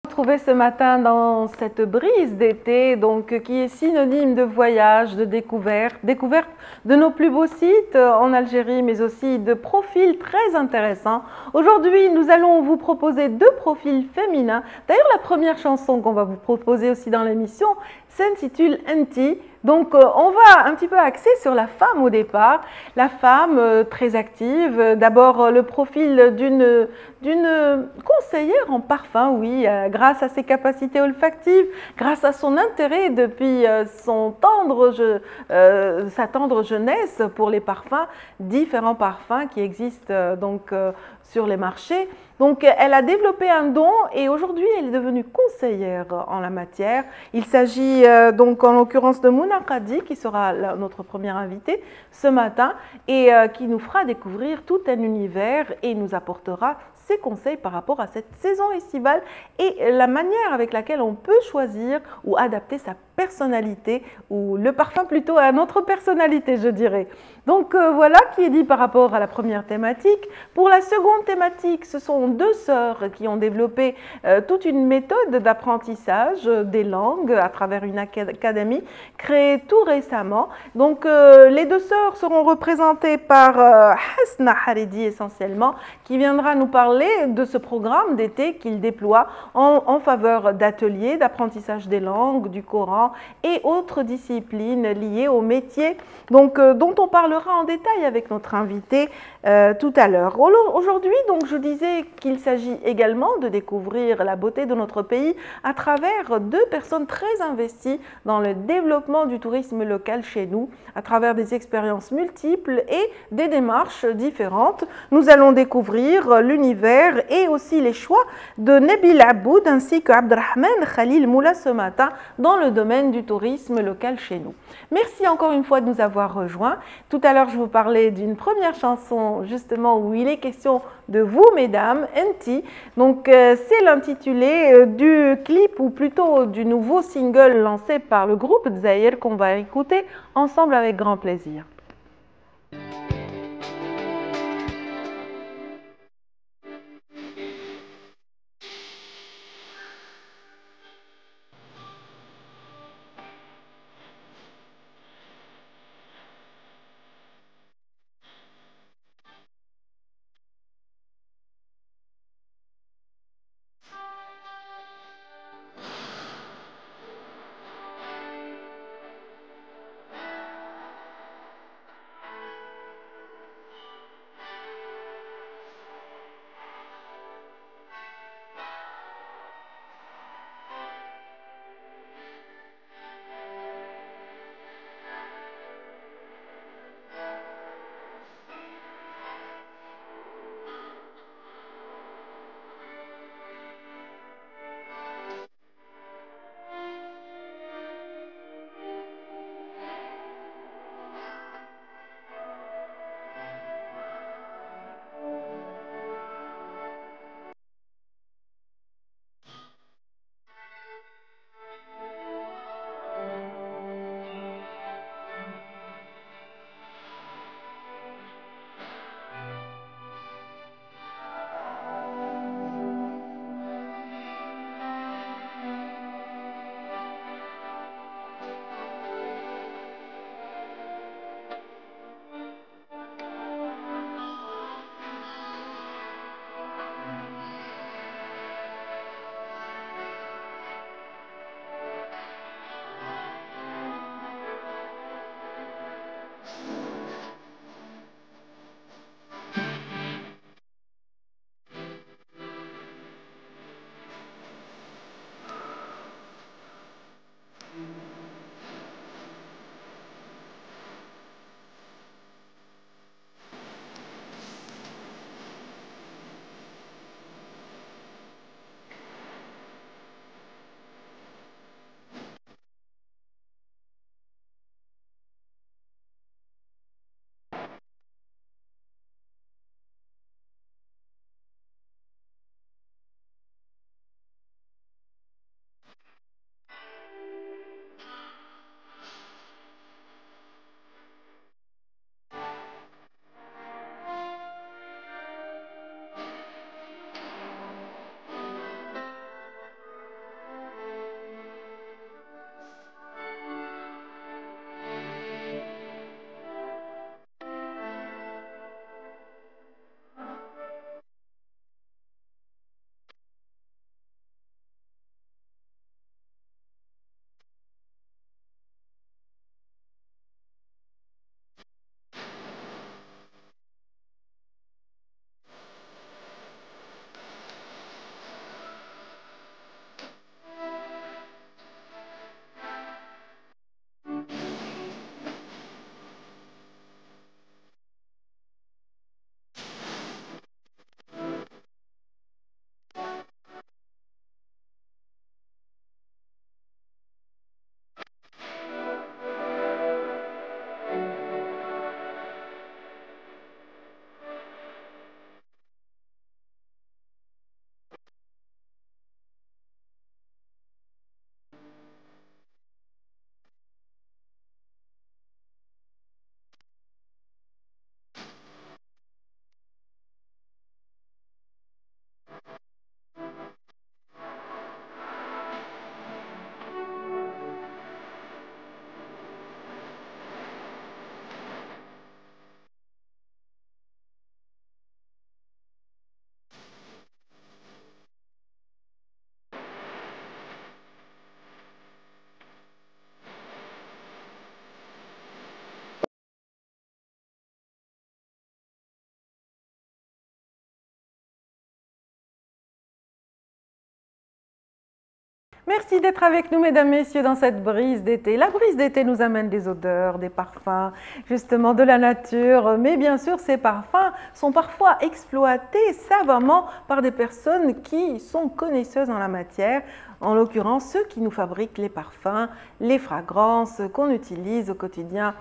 Retrouver ce matin dans cette brise d'été, donc qui est synonyme de voyage, de découverte, découverte de nos plus beaux sites en Algérie, mais aussi de profils très intéressants. Aujourd'hui, nous allons vous proposer deux profils féminins. D'ailleurs, la première chanson qu'on va vous proposer aussi dans l'émission s'intitule Enti. Donc, on va un petit peu axer sur la femme au départ, la femme très active. D'abord, le profil d'une conseillère en parfum, oui, grâce à ses capacités olfactives, grâce à son intérêt depuis sa tendre jeunesse pour les parfums, différents parfums qui existent sur les marchés. Donc, elle a développé un don et aujourd'hui, elle est devenue conseillère en la matière. Il s'agit donc en l'occurrence de Mouna Qadi, qui sera notre première invitée ce matin et qui nous fera découvrir tout un univers et nous apportera ses conseils par rapport à cette saison estivale et la manière avec laquelle on peut choisir ou adapter sa personnalité ou le parfum plutôt à notre personnalité, je dirais. Donc voilà qui est dit par rapport à la première thématique. Pour la seconde thématique, ce sont deux sœurs qui ont développé toute une méthode d'apprentissage des langues à travers une académie créée tout récemment. Donc les deux sœurs seront représentées par Hasna Haridi essentiellement, qui viendra nous parler de ce programme d'été qu'il déploie en faveur d'ateliers d'apprentissage des langues, du Coran et autres disciplines liées au métier, donc dont on parlera en détail avec notre invité tout à l'heure. Aujourd'hui, donc, je disais qu'il s'agit également de découvrir la beauté de notre pays à travers deux personnes très investies dans le développement du tourisme local chez nous, à travers des expériences multiples et des démarches différentes. Nous allons découvrir l'univers et aussi les choix de Nabil Aboud ainsi que Abdrahman Khalil Moula ce matin dans le domaine du tourisme local chez nous. Merci encore une fois de nous avoir rejoints. Tout à l'heure, je vous parlais d'une première chanson justement où il est question de vous, mesdames, Enti. Donc, c'est l'intitulé du clip ou plutôt du nouveau single lancé par le groupe Zahir qu'on va écouter ensemble avec grand plaisir. Merci d'être avec nous, mesdames, messieurs, dans cette brise d'été. La brise d'été nous amène des odeurs, des parfums, justement de la nature. Mais bien sûr, ces parfums sont parfois exploités savamment par des personnes qui sont connaisseuses en la matière. En l'occurrence, ceux qui nous fabriquent les parfums, les fragrances qu'on utilise au quotidien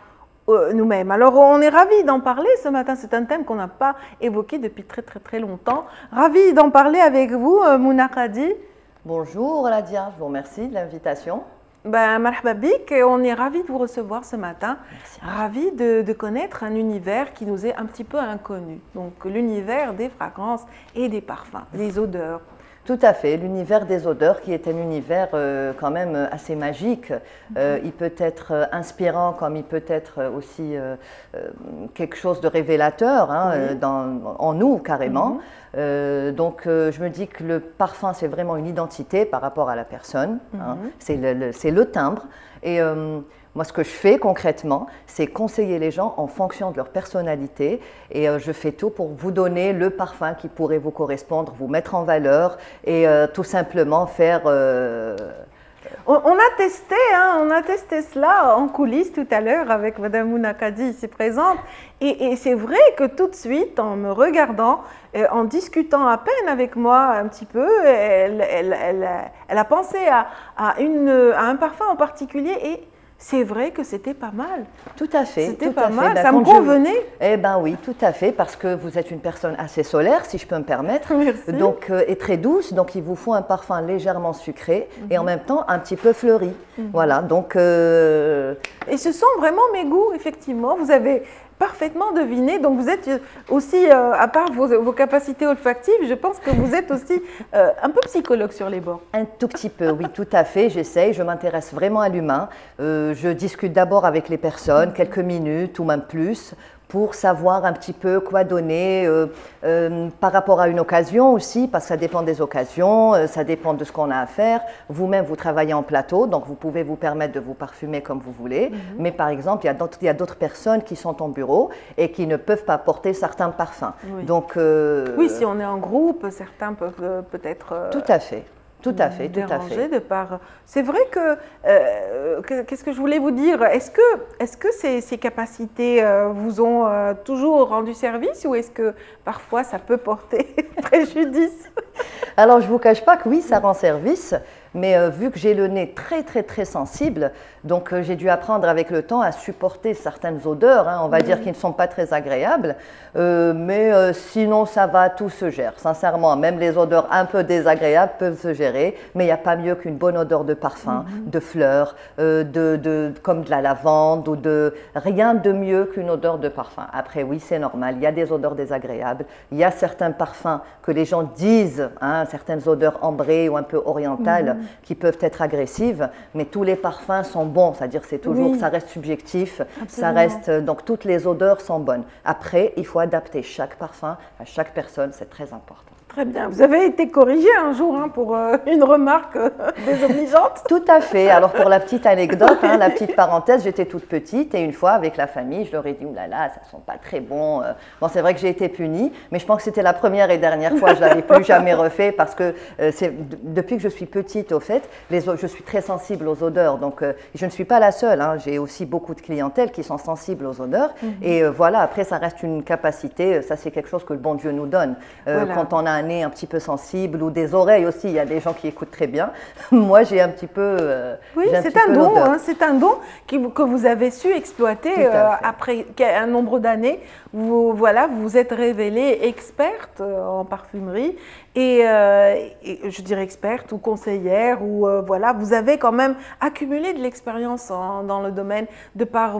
nous-mêmes. Alors, on est ravis d'en parler ce matin. C'est un thème qu'on n'a pas évoqué depuis très longtemps. Ravis d'en parler avec vous, Mouna Khadi. Bonjour Ladia, je vous remercie de l'invitation. Marhaba bik, on est ravis de vous recevoir ce matin. Merci. Ravis de connaître un univers qui nous est un petit peu inconnu. Donc l'univers des fragrances et des parfums, des odeurs. Tout à fait, l'univers des odeurs qui est un univers quand même assez magique. Il peut être inspirant comme il peut être aussi quelque chose de révélateur en nous carrément. Donc je me dis que le parfum c'est vraiment une identité par rapport à la personne, c'est le timbre. Et moi, ce que je fais concrètement, c'est conseiller les gens en fonction de leur personnalité et je fais tout pour vous donner le parfum qui pourrait vous correspondre, vous mettre en valeur et tout simplement faire… On a testé cela en coulisses tout à l'heure avec Madame Mouna Khadi ici présente et c'est vrai que tout de suite, en me regardant, en discutant à peine avec moi un petit peu, elle a pensé à un parfum en particulier et c'est vrai que c'était pas mal. Tout à fait. C'était pas mal, ça me convenait. Eh bien oui, tout à fait, parce que vous êtes une personne assez solaire, si je peux me permettre. Merci. Donc, et très douce, donc il vous faut un parfum légèrement sucré et en même temps un petit peu fleuri. Voilà, donc… Et ce sont vraiment mes goûts, effectivement. Vous avez parfaitement deviné. Donc vous êtes aussi, à part vos capacités olfactives, je pense que vous êtes aussi un peu psychologue sur les bords. Un tout petit peu, oui, tout à fait. J'essaye, je m'intéresse vraiment à l'humain. Je discute d'abord avec les personnes, quelques minutes ou même plus, pour savoir un petit peu quoi donner par rapport à une occasion aussi, parce que ça dépend des occasions, ça dépend de ce qu'on a à faire. Vous-même, vous travaillez en plateau, donc vous pouvez vous permettre de vous parfumer comme vous voulez. Mais par exemple, il y a d'autres personnes qui sont en bureau et qui ne peuvent pas porter certains parfums. Oui. Donc, oui, si on est en groupe, certains peuvent peut-être… Tout à fait. Tout à fait, tout à fait. C'est vrai qu'est-ce que je voulais vous dire? Est-ce que ces capacités vous ont toujours rendu service ou est-ce que parfois ça peut porter préjudice? Alors, je ne vous cache pas que oui, ça rend service. Mais vu que j'ai le nez très sensible, donc j'ai dû apprendre avec le temps à supporter certaines odeurs, on va dire, qui ne sont pas très agréables. Mais sinon, ça va, tout se gère. Sincèrement, même les odeurs un peu désagréables peuvent se gérer. Mais il n'y a pas mieux qu'une bonne odeur de parfum, de fleurs, comme de la lavande ou de… Rien de mieux qu'une odeur de parfum. Après, oui, c'est normal. Il y a des odeurs désagréables. Il y a certains parfums que les gens disent, certaines odeurs ambrées ou un peu orientales, qui peuvent être agressives, mais tous les parfums sont bons, c'est-à-dire c'est toujours, ça reste subjectif, ça reste, donc toutes les odeurs sont bonnes. Après, il faut adapter chaque parfum à chaque personne, c'est très important. Très bien. Vous avez été corrigé un jour pour une remarque désobligeante. Tout à fait. Alors pour la petite anecdote, la petite parenthèse, j'étais toute petite et une fois avec la famille, je leur ai dit « Ouh là là, ça ne sent pas très bon ». Bon, c'est vrai que j'ai été punie, mais je pense que c'était la première et dernière fois, je ne l'avais plus jamais refait parce que depuis que je suis petite, au fait, je suis très sensible aux odeurs. Donc je ne suis pas la seule, j'ai aussi beaucoup de clientèle qui sont sensibles aux odeurs. Et voilà, après ça reste une capacité, ça c'est quelque chose que le bon Dieu nous donne. Voilà. Quand on a un nez un petit peu sensible ou des oreilles aussi, il y a des gens qui écoutent très bien. Moi, j'ai un petit peu… oui, c'est un don, c'est un don que vous avez su exploiter après un nombre d'années. Vous vous êtes révélée experte en parfumerie et je dirais experte ou conseillère ou voilà, vous avez quand même accumulé de l'expérience dans le domaine de par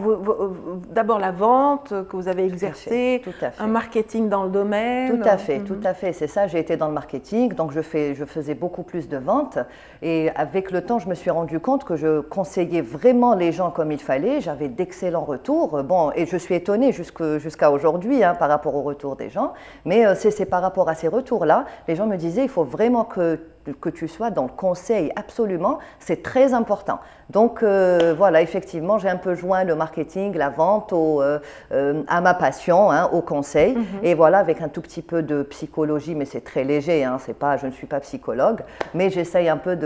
d'abord la vente que vous avez exercée, un marketing dans le domaine. Tout à fait, c'est ça, j'ai été dans le marketing, donc je faisais beaucoup plus de ventes et avec le temps, je me suis rendu compte que je conseillais vraiment les gens comme il fallait, j'avais d'excellents retours, bon, et je suis étonnée jusqu'à aujourd'hui par rapport aux retours des gens, mais c'est par rapport à ces retours-là, les gens me disaient, il faut vraiment que tu sois dans le conseil, absolument, c'est très important. Donc voilà, effectivement, j'ai un peu joint le marketing, la vente à ma passion, au conseil. Et voilà, avec un tout petit peu de psychologie, mais c'est c'est très léger, hein, je ne suis pas psychologue, mais j'essaye un peu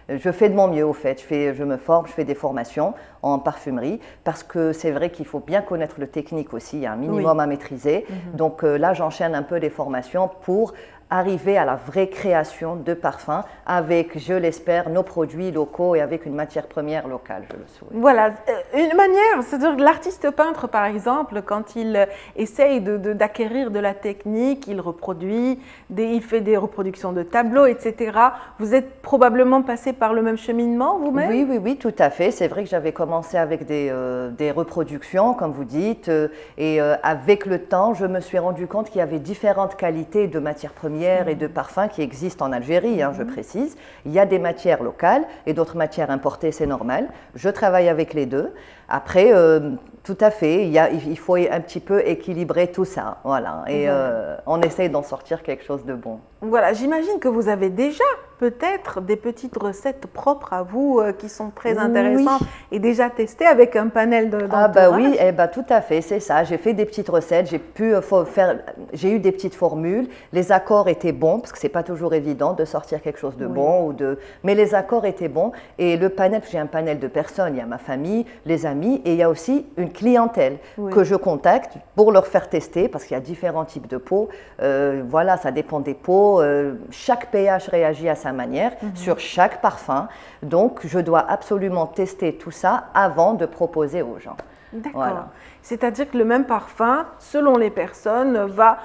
je fais de mon mieux au fait, je me forme, je fais des formations en parfumerie, parce que c'est vrai qu'il faut bien connaître le technique aussi, il y a un minimum à maîtriser, donc là j'enchaîne un peu les formations pour arriver à la vraie création de parfums avec, je l'espère, nos produits locaux et avec une matière première locale, je le souhaite. Voilà, une manière, c'est-à-dire que l'artiste peintre, par exemple, quand il essaye d'acquérir de la technique, il reproduit, il fait des reproductions de tableaux, etc. Vous êtes probablement passé par le même cheminement vous-même? Oui, tout à fait. C'est vrai que j'avais commencé avec des reproductions, comme vous dites, et avec le temps, je me suis rendu compte qu'il y avait différentes qualités de matières premières et de parfums qui existent en Algérie, hein, je précise. Il y a des matières locales et d'autres matières importées, c'est normal. Je travaille avec les deux. Après, tout à fait, il faut un petit peu équilibrer tout ça, voilà. Et on essaye d'en sortir quelque chose de bon. Voilà, j'imagine que vous avez déjà peut-être des petites recettes propres à vous qui sont très intéressantes et déjà testées avec un panel d'entourage. Ah bah oui, tout à fait, c'est ça. J'ai fait des petites recettes, j'ai eu des petites formules. Les accords étaient bons parce que c'est pas toujours évident de sortir quelque chose de bon mais les accords étaient bons et le panel, j'ai un panel de personnes, il y a ma famille, les amis et il y a aussi une clientèle que je contacte pour leur faire tester parce qu'il y a différents types de peaux. Voilà, ça dépend des peaux. Chaque pH réagit à sa manière sur chaque parfum. Donc, je dois absolument tester tout ça avant de proposer aux gens. D'accord. Voilà. C'est-à-dire que le même parfum, selon les personnes, va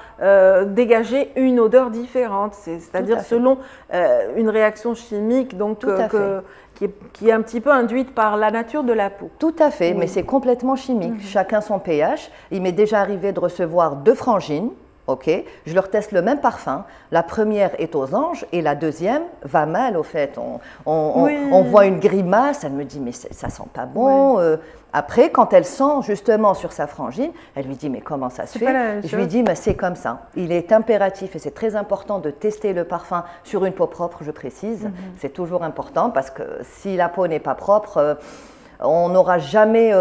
dégager une odeur différente. C'est-à-dire selon une réaction chimique donc, qui est un petit peu induite par la nature de la peau. Tout à fait, mais c'est complètement chimique. Chacun son pH. Il m'est déjà arrivé de recevoir 2 frangines. Okay. Je leur teste le même parfum. La première est aux anges et la deuxième va mal au fait. On voit une grimace, elle me dit mais ça sent pas bon. Après, quand elle sent justement sur sa frangine, elle lui dit mais comment ça se fait? Je lui dis mais c'est comme ça. Il est impératif et c'est très important de tester le parfum sur une peau propre, je précise. C'est toujours important parce que si la peau n'est pas propre, on n'aura jamais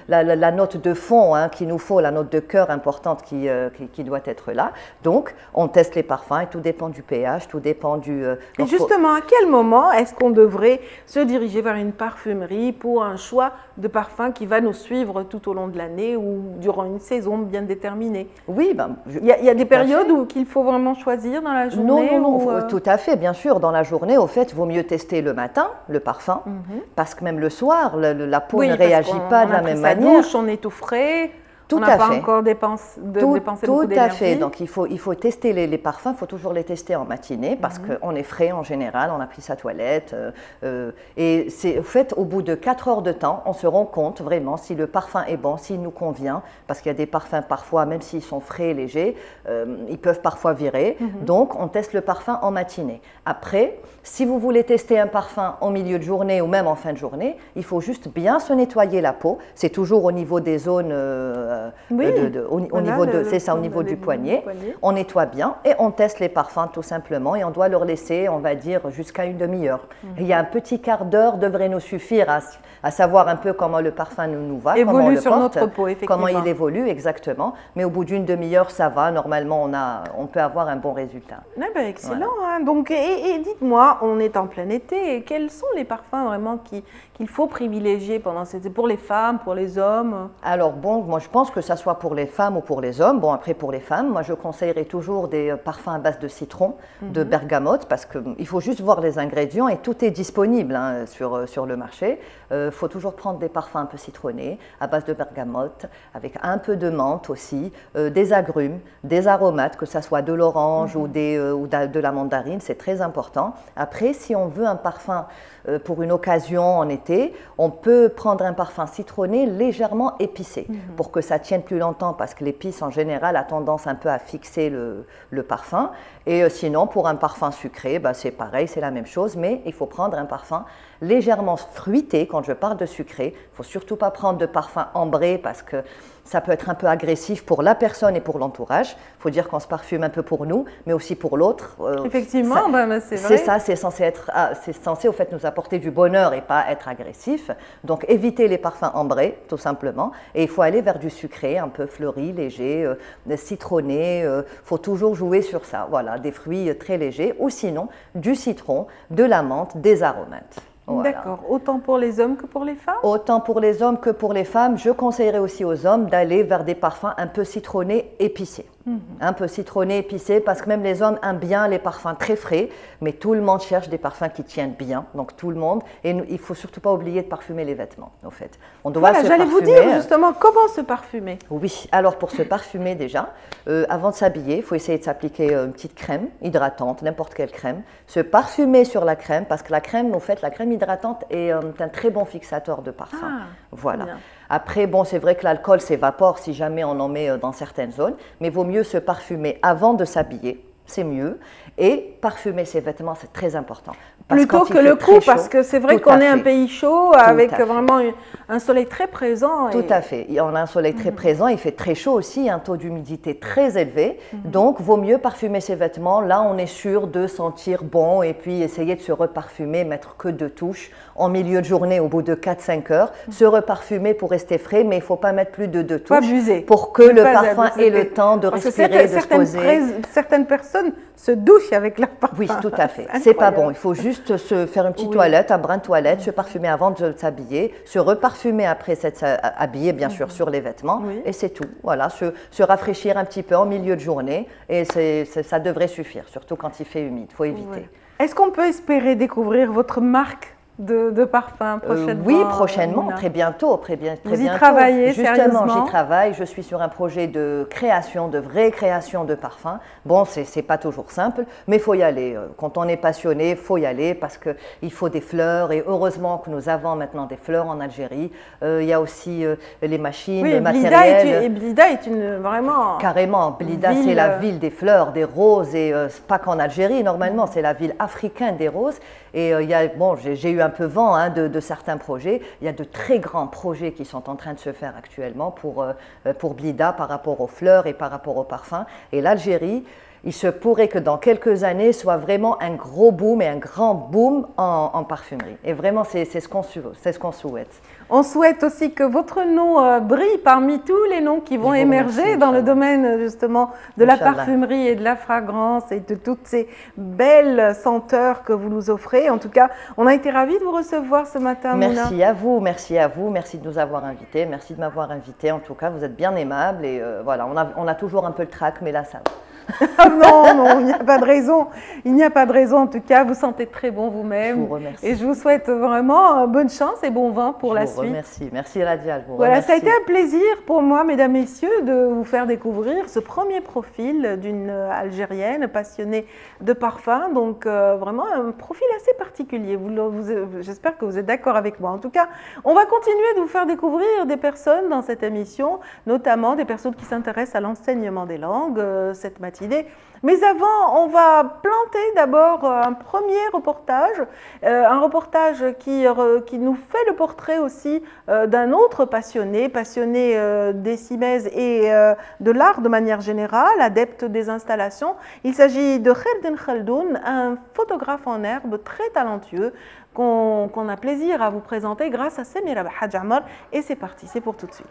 la note de fond qu'il nous faut, la note de cœur importante qui doit être là. Donc, on teste les parfums et tout dépend du pH, tout dépend du… et justement, à quel moment est-ce qu'on devrait se diriger vers une parfumerie pour un choix de parfum qui va nous suivre tout au long de l'année ou durant une saison bien déterminée? Oui, il y a des périodes où qu'il faut vraiment choisir dans la journée? Non, tout à fait, bien sûr. Dans la journée, au fait, il vaut mieux tester le matin, le parfum, parce que même le soir, la peau ne réagit pas de la même manière. Douche, on est tout frais, tout on n'a pas encore dépensé beaucoup d'énergie. Tout à fait. Donc il faut tester les parfums, il faut toujours les tester en matinée parce qu'on est frais en général, on a pris sa toilette. Et c'est au fait, au bout de 4 heures de temps, on se rend compte vraiment si le parfum est bon, s'il nous convient, parce qu'il y a des parfums parfois, même s'ils sont frais et légers, ils peuvent parfois virer. Donc on teste le parfum en matinée. Après, si vous voulez tester un parfum en milieu de journée ou même en fin de journée, il faut juste bien se nettoyer la peau. C'est toujours au niveau des zones, au niveau du poignet. On nettoie bien et on teste les parfums tout simplement et on doit leur laisser, on va dire, jusqu'à une demi-heure. Il y a un petit quart d'heure devrait nous suffire à savoir un peu comment le parfum nous va, comment on le porte, notre peau, comment il évolue exactement. Mais au bout d'une demi-heure, ça va. Normalement, on peut avoir un bon résultat. Excellent. Voilà. Hein. Donc, et dites-moi, on est en plein été. Quels sont les parfums vraiment qu'il faut privilégier pendant cet été, pour les femmes, pour les hommes? Alors bon, moi je pense que ça soit pour les femmes ou pour les hommes. Bon, après pour les femmes, moi je conseillerais toujours des parfums à base de citron, de bergamote, parce qu'il faut juste voir les ingrédients et tout est disponible sur le marché. Il faut toujours prendre des parfums un peu citronnés, à base de bergamote, avec un peu de menthe aussi, des agrumes, des aromates, que ça soit de l'orange ou de la mandarine, c'est très important. Après, si on veut un parfum pour une occasion en été, on peut prendre un parfum citronné légèrement épicé pour que ça tienne plus longtemps parce que l'épice en général a tendance un peu à fixer le parfum. Et sinon, pour un parfum sucré, c'est pareil, c'est la même chose, mais il faut prendre un parfum légèrement fruité. Quand je parle de sucré, il ne faut surtout pas prendre de parfum ambré parce que ça peut être un peu agressif pour la personne et pour l'entourage. Il faut dire qu'on se parfume un peu pour nous, mais aussi pour l'autre. Effectivement, c'est vrai. C'est ça, c'est censé au fait nous apporter du bonheur et pas être agressif. Donc évitez les parfums ambrés, tout simplement. Et il faut aller vers du sucré, un peu fleuri, léger, citronné. Il faut toujours jouer sur ça. Voilà, des fruits très légers ou sinon du citron, de la menthe, des aromates. Voilà. D'accord. Autant pour les hommes que pour les femmes? Autant pour les hommes que pour les femmes. Je conseillerais aussi aux hommes d'aller vers des parfums un peu citronnés, épicés. Un peu citronné, épicé, parce que même les hommes aiment bien les parfums très frais, mais tout le monde cherche des parfums qui tiennent bien, donc tout le monde. Et il ne faut surtout pas oublier de parfumer les vêtements, en fait. On doit voilà, j'allais vous dire justement comment se parfumer. Oui, alors pour se parfumer déjà, avant de s'habiller, il faut essayer de s'appliquer une petite crème hydratante, n'importe quelle crème. Se parfumer sur la crème, parce que la crème, en fait, la crème hydratante est un très bon fixateur de parfum. Ah, voilà. bien. Après, bon, c'est vrai que l'alcool s'évapore si jamais on en met dans certaines zones, mais il vaut mieux se parfumer avant de s'habiller, c'est mieux. Et parfumer ses vêtements, c'est très important. Plutôt que le cou, parce que c'est vrai qu'on est un pays chaud avec vraiment un soleil très présent. Tout à fait. On a un soleil très présent, il fait très chaud aussi, un taux d'humidité très élevé. Donc, vaut mieux parfumer ses vêtements. Là, on est sûr de sentir bon et puis essayer de se reparfumer, mettre que 2 touches en milieu de journée au bout de 4-5 heures. Se reparfumer pour rester frais, mais il ne faut pas mettre plus de 2 touches. Pas abuser. Pour que le parfum ait le temps de respirer, de se poser. Certaines personnes se douchent avec leur parfum. Oui, tout à fait. C'est pas bon. Il faut juste se faire une petite toilette, un brin de toilette, se parfumer avant de s'habiller, se reparfumer après s'être habillé, bien sûr, sur les vêtements. Et c'est tout. Voilà, se rafraîchir un petit peu en milieu de journée et ça devrait suffire, surtout quand il fait humide. Il faut éviter. Est-ce qu'on peut espérer découvrir votre marque de parfum prochainement? Oui, prochainement, très bientôt. Vous y travaillez sérieusement? Justement, j'y travaille. Je suis sur un projet de création, de vraie création de parfums. Bon, c'est pas toujours simple, mais il faut y aller. Quand on est passionné, il faut y aller parce qu'il faut des fleurs. Et heureusement que nous avons maintenant des fleurs en Algérie. Il y a aussi les machines, le matériel. Blida est vraiment... Carrément, Blida, c'est la ville des fleurs, des roses. Et pas qu'en Algérie, normalement, c'est la ville africaine des roses. Et j'ai eu un peu vent de certains projets. Il y a de très grands projets qui sont en train de se faire actuellement pour Blida par rapport aux fleurs et par rapport aux parfums. Et l'Algérie, il se pourrait que dans quelques années soit vraiment un gros boom et un grand boom en parfumerie. Et vraiment, c'est ce qu'on souhaite. On souhaite aussi que votre nom brille parmi tous les noms qui vont émerger dans le domaine justement de la parfumerie et de la fragrance et de toutes ces belles senteurs que vous nous offrez. En tout cas, on a été ravis de vous recevoir ce matin, Mouna. Merci à vous, merci de nous avoir invités, merci de m'avoir invité. En tout cas, vous êtes bien aimable et voilà, on a toujours un peu le trac, mais là, ça va. Non, il n'y a pas de raison. Il n'y a pas de raison. En tout cas, vous sentez très bon vous-même. Je vous remercie. Et je vous souhaite vraiment bonne chance et bon vin pour la suite. Je vous remercie. Merci Radia. Voilà, ça a été un plaisir pour moi, mesdames, messieurs, de vous faire découvrir ce premier profil d'une Algérienne passionnée de parfum. Donc, vraiment un profil assez particulier. J'espère que vous êtes d'accord avec moi. En tout cas, on va continuer de vous faire découvrir des personnes dans cette émission, notamment des personnes qui s'intéressent à l'enseignement des langues, cette matinée. Mais avant, on va planter d'abord un premier reportage, un reportage qui nous fait le portrait aussi d'un autre passionné des cimaises et de l'art de manière générale, adepte des installations. Il s'agit de Kherdin Khaldoun, un photographe en herbe très talentueux qu'on a plaisir à vous présenter grâce à Samira Hadj Amar. Et c'est parti, c'est pour tout de suite.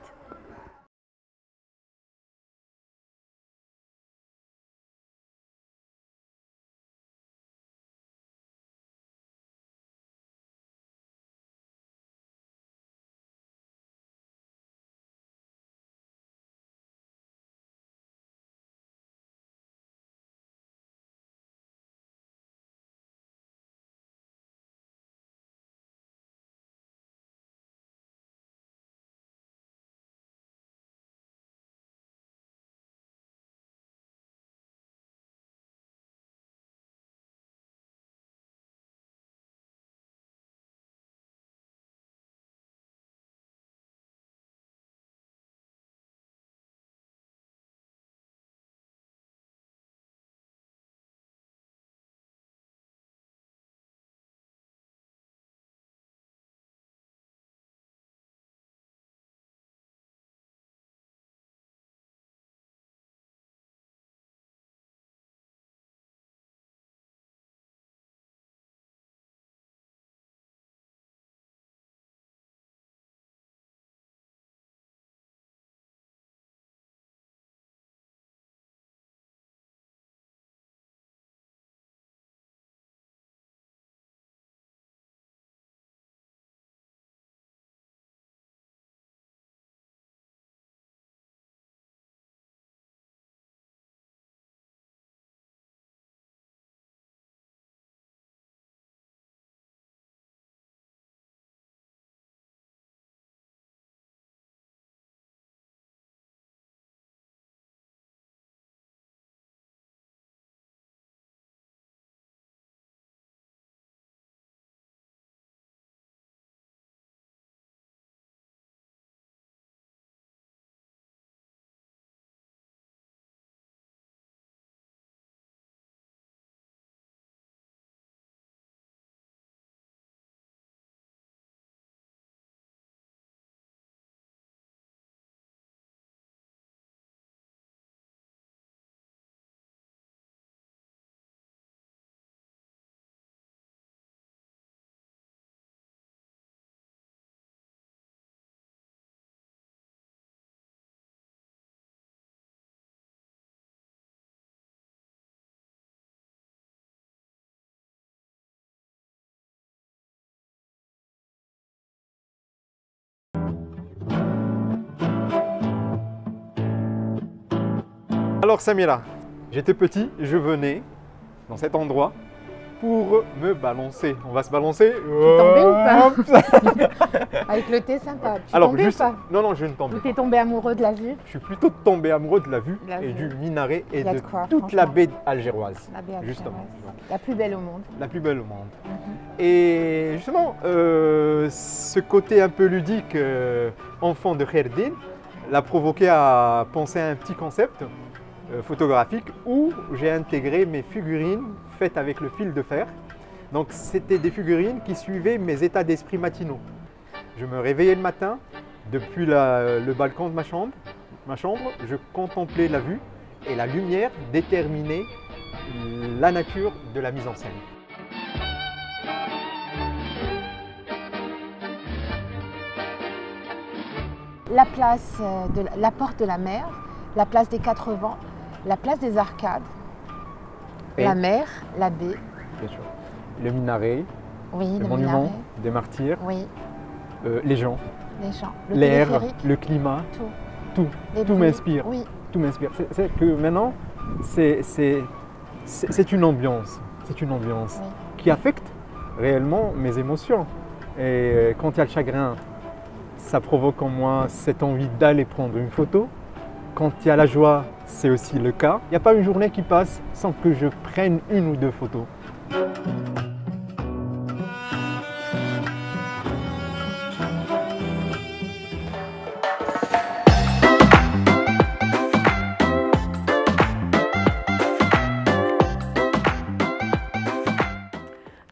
Alors Samira, j'étais petit, je venais dans cet endroit pour me balancer. On va se balancer. Tu tombais ou pas? Avec le thé sympa. Tu tombais ou pas? Non, non, je ne tombais Ou pas. t'es tombé amoureux de la vue? Je suis plutôt tombé amoureux de la vue La et vue. du minaret et Il y a de de quoi, toute la franchement. baie algéroise. La baie algéroise. Justement. La plus belle au monde. La plus belle au monde. Et justement, ce côté un peu ludique, enfant de Khaireddine, l'a provoqué à penser à un petit concept photographique où j'ai intégré mes figurines faites avec le fil de fer. Donc c'était des figurines qui suivaient mes états d'esprit matinaux. Je me réveillais le matin, depuis le balcon de ma chambre, je contemplais la vue et la lumière déterminait la nature de la mise en scène. La place de la porte de la mer, la place des Quatre Vents, la place des Arcades, Et la mer, la baie, bien sûr, le minaret, oui, le le monument minaret, des martyrs, oui, les gens, les gens, le l'air, téléphérique, le climat, tout, tout, les tout bruits, m'inspire. Oui, Tout m'inspire. C'est que maintenant, c'est une ambiance, Oui. qui affecte réellement mes émotions. Et quand il y a le chagrin, ça provoque en moi cette envie d'aller prendre une photo. Quand il y a la joie, c'est aussi le cas. Il n'y a pas une journée qui passe sans que je prenne une ou deux photos.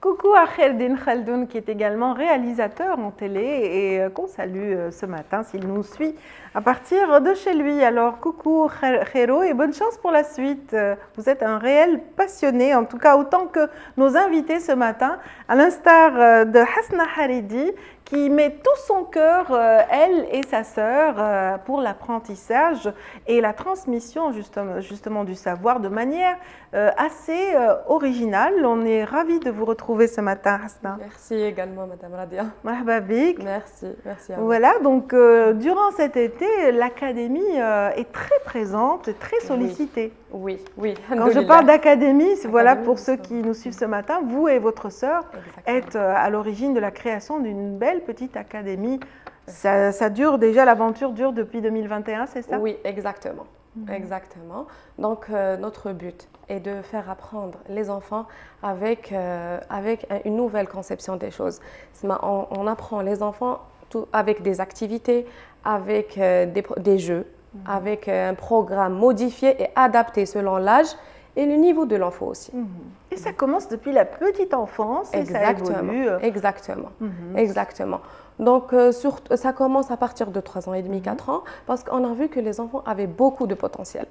Coucou à Khaireddine Khaldoun qui est également réalisateur en télé et qu'on salue ce matin s'il nous suit à partir de chez lui. Alors coucou Khairo et bonne chance pour la suite. Vous êtes un réel passionné, en tout cas autant que nos invités ce matin, à l'instar de Hasna Haridi qui met tout son cœur, elle et sa sœur, pour l'apprentissage et la transmission justement du savoir de manière assez originale. On est ravis de vous retrouver ce matin, Hasna. Merci également, Madame Radia. Marhaba bik. Merci à vous. Voilà, donc durant cet été, l'académie est très présente, très sollicitée. Oui. Quand je parle d'académie, voilà Académie, pour ceux c'est qui nous suivent ce matin, vous et votre sœur êtes à l'origine de la création d'une belle petite académie. Ça dure déjà, l'aventure dure depuis 2021, c'est ça? Oui, exactement. Exactement. Donc, notre but est de faire apprendre les enfants avec une nouvelle conception des choses. On apprend les enfants avec des activités, avec des jeux, avec un programme modifié et adapté selon l'âge et le niveau de l'enfant aussi. Et ça commence depuis la petite enfance et ça évolue. Exactement. Donc, ça commence à partir de 3 ans et demi, 4 ans, parce qu'on a vu que les enfants avaient beaucoup de potentiel.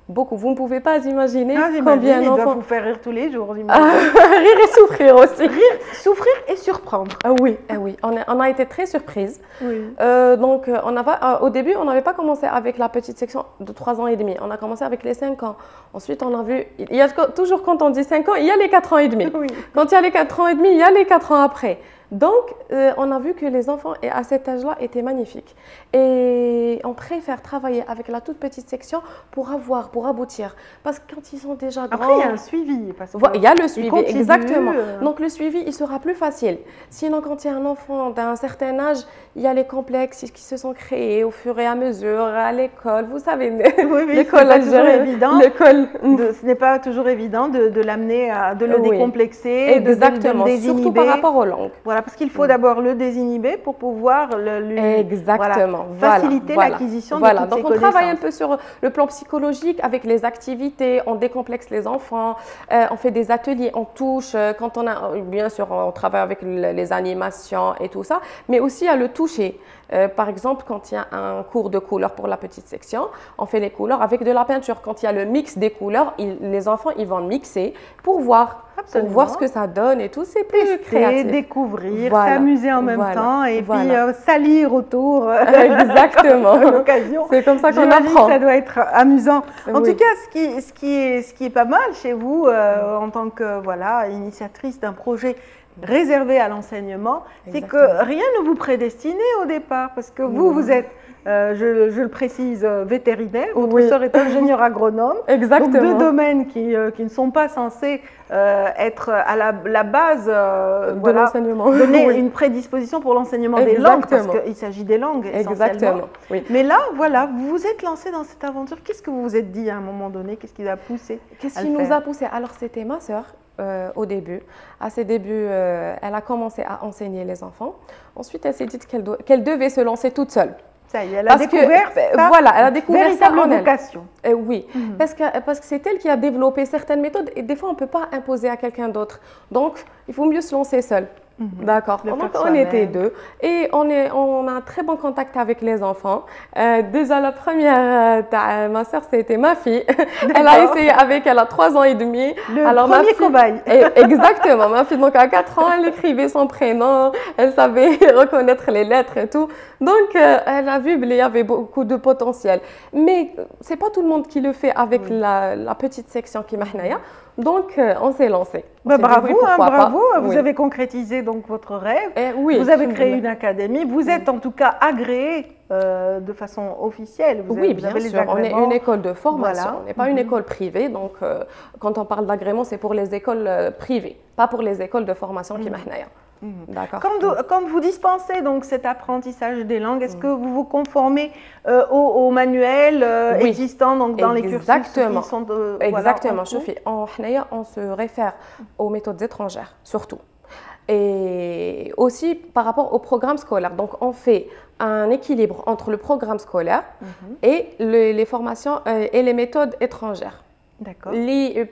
Beaucoup. Vous ne pouvez pas imaginer combien ils d'enfants... doivent vous faire rire tous les jours. Rire et souffrir aussi. Souffrir et surprendre. Oui, on a été très surprises. Oui. Donc, au début, on n'avait pas commencé avec la petite section de 3 ans et demi. On a commencé avec les 5 ans. Ensuite, on a vu, il y a toujours quand on dit 5 ans, il y a les 4 ans et demi. Oui. Quand il y a les 4 ans et demi, il y a les 4 ans après. Donc, on a vu que les enfants à cet âge-là étaient magnifiques. Et on préfère travailler avec la toute petite section pour aboutir. Parce que quand ils sont déjà grands... Après, il y a un suivi. Parce que il y a le suivi, continue, exactement. Donc, le suivi, il sera plus facile. Sinon, quand il y a un enfant d'un certain âge, il y a les complexes qui se sont créés au fur et à mesure à l'école. Vous savez, l'école algérienne. Ce n'est pas toujours évident de l'amener de le décomplexer, exactement, de le désinhiber. Surtout par rapport aux langues. Voilà, parce qu'il faut d'abord le désinhiber pour pouvoir faciliter l'acquisition de toutes ces Donc, on connaissances. travaille un peu sur le plan psychologique avec les activités, on décomplexe les enfants, on fait des ateliers, on touche, quand on a, bien sûr, on travaille avec les animations et tout ça, mais aussi à le toucher. Par exemple, quand il y a un cours de couleurs pour la petite section, on fait les couleurs avec de la peinture. Quand il y a le mix des couleurs, les enfants ils vont mixer pour voir ce que ça donne et tout. C'est plus créatif. Découvrir, s'amuser en même temps et puis salir autour. Exactement. À l'occasion. C'est comme ça qu'on apprend. Ça doit être amusant. En tout cas, ce qui est pas mal chez vous en tant que initiatrice d'un projet réservé à l'enseignement, c'est que rien ne vous prédestinait au départ, parce que vous êtes, je le précise, vétérinaire, votre sœur est ingénieur agronome. Exactement. Donc deux domaines qui ne sont pas censés être à la base de l'enseignement. Donner une prédisposition pour l'enseignement des langues, parce qu'il s'agit des langues essentiellement. Exactement. Oui. Mais là, voilà, vous vous êtes lancé dans cette aventure. Qu'est-ce que vous vous êtes dit à un moment donné? Qu'est-ce qui vous a poussé? Qu'est-ce qui nous a poussé? Alors, c'était ma sœur. Au début. À ses débuts, elle a commencé à enseigner les enfants. Ensuite, elle s'est dit qu'elle devait se lancer toute seule. Ça y est, elle a découvert ça, voilà, elle a découvert véritable ça en vocation. Oui, parce que c'est elle qui a développé certaines méthodes et des fois, on ne peut pas imposer à quelqu'un d'autre. Donc, il faut mieux se lancer seul. D'accord. Donc, on était deux et on a un très bon contact avec les enfants. Déjà, la première, ma soeur, c'était ma fille. Elle a essayé elle a 3 ans et demi. Le premier cobaye. Exactement. Ma fille, donc à 4 ans, elle écrivait son prénom, elle savait reconnaître les lettres et tout. Donc, elle a vu qu'il y avait beaucoup de potentiel. Mais ce n'est pas tout le monde qui le fait avec la petite section qui m'a. Donc, on s'est lancé. Bravo, bravo. Vous avez concrétisé donc votre rêve. Vous avez créé une académie. Vous êtes en tout cas agréé de façon officielle. Vous bien sûr. On est une école de formation. Voilà. On n'est pas une école privée. Donc, quand on parle d'agrément, c'est pour les écoles privées, pas pour les écoles de formation qui m'ahnaya. D'accord. Quand vous dispensez donc cet apprentissage des langues, est-ce que vous vous conformez aux manuels existants donc, dans les cursus qui sont Exactement. On se réfère aux méthodes étrangères, surtout. Et aussi par rapport au programme scolaire. Donc, on fait un équilibre entre le programme scolaire et les formations et les méthodes étrangères. D'accord. Les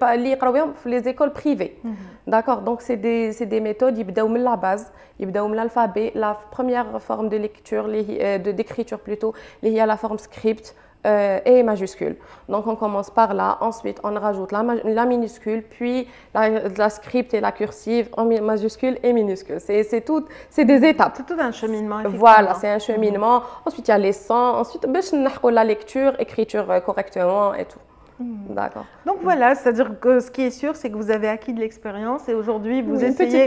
écoles privées. D'accord. Donc, c'est des méthodes, ils partent de la base, ils partent de l'alphabet, la première forme de lecture, d'écriture plutôt, il y a la forme script et majuscule. Donc, on commence par là, ensuite, on rajoute la minuscule, puis la script et la cursive en majuscule et minuscule. C'est des étapes. C'est tout un cheminement. Voilà, c'est un cheminement. Ensuite, il y a les sons. Ensuite, la lecture, écriture correctement et tout. D'accord. Donc voilà, c'est-à-dire que ce qui est sûr, c'est que vous avez acquis de l'expérience et aujourd'hui vous essayez